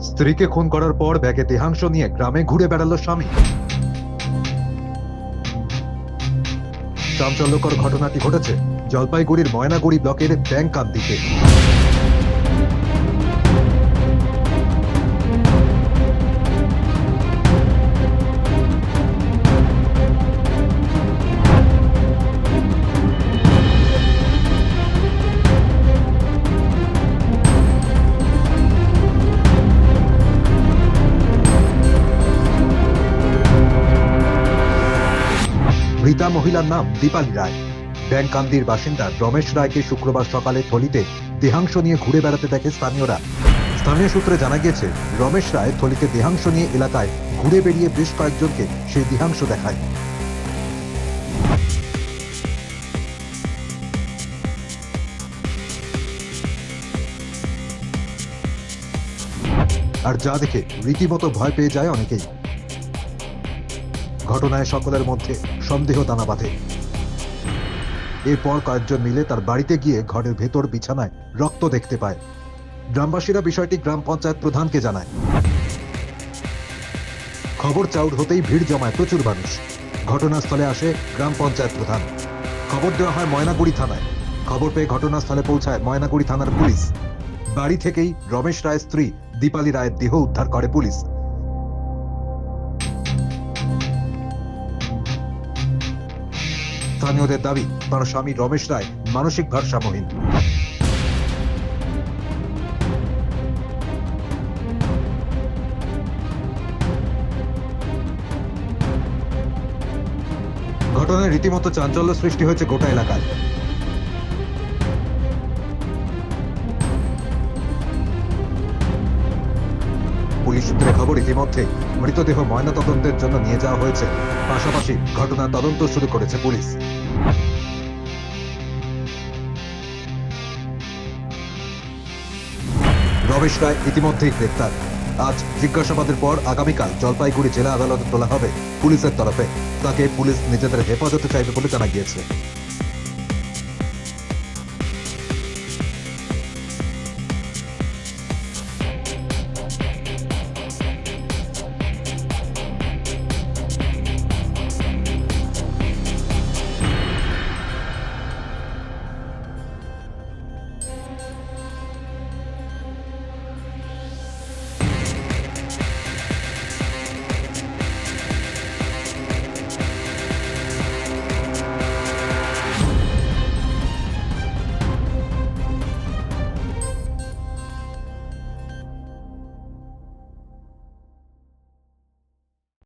স্ত্রীকে খুন করার পর ব্যাগে দেহাংশ নিয়ে গ্রামে ঘুরে বেড়ালো স্বামী। চাঞ্চল্যকর ঘটনাটি ঘটেছে জলপাইগুড়ির ময়নাগুড়ি ব্লকের ব্যাংকান্দিতে। মৃতা মহিলার নাম দীপালি রায়। ব্যাংকান্দির বাসিন্দা রমেশ রায়কে শুক্রবার সকালে থলিতে দেহাংশ নিয়ে ঘুরে বেড়াতে দেখে স্থানীয়রা। স্থানীয় সূত্রে জানা গিয়েছে, রমেশ রায় থলিতে দেহাংশ নিয়ে এলাকায় ঘুরে বেরিয়ে বেশ কয়েকজনকে সেই দেহাংশ দেখায়। আর যা দেখে রীতিমতো ভয় পেয়ে যায় অনেকেই। ঘটনায় সকলের মধ্যে সন্দেহ দানা বাঁধে। এরপর কয়েকজন মিলে তার বাড়িতে গিয়ে ঘরের ভেতর বিছানায় রক্ত দেখতে পায়। গ্রামবাসীরা বিষয়টি গ্রাম পঞ্চায়েত প্রধানকে জানায়। খবর চাউর হতেই ভিড় জমায় প্রচুর মানুষ। ঘটনাস্থলে আসে গ্রাম পঞ্চায়েত প্রধান। খবর দেওয়া হয় ময়নাগুড়ি থানায়। খবর পেয়ে ঘটনাস্থলে পৌঁছায় ময়নাগুড়ি থানার পুলিশ। বাড়ি থেকেই রমেশ রায়ের স্ত্রী দীপালি রায়ের দেহ উদ্ধার করে পুলিশ। স্থানীয়দের দাবি, তার স্বামী রমেশ রায় মানসিক ভারসাম্যহীন। ঘটনায় রীতিমতো চাঞ্চল্য সৃষ্টি হয়েছে গোটা এলাকায়। পুলিশ সূত্রে খবর, ইতিমধ্যে মৃতদেহ ময়নাতদন্তের জন্য নিয়ে যাওয়া হয়েছে। পাশাপাশি ঘটনার তদন্ত শুরু করেছে পুলিশ। রমেশ রায় ইতিমধ্যেই গ্রেপ্তার। আজ জিজ্ঞাসাবাদের পর আগামীকাল জলপাইগুড়ি জেলা আদালতে তোলা হবে পুলিশের তরফে। তাকে পুলিশ নিজেদের হেফাজতে চাইবে বলে জানা গিয়েছে।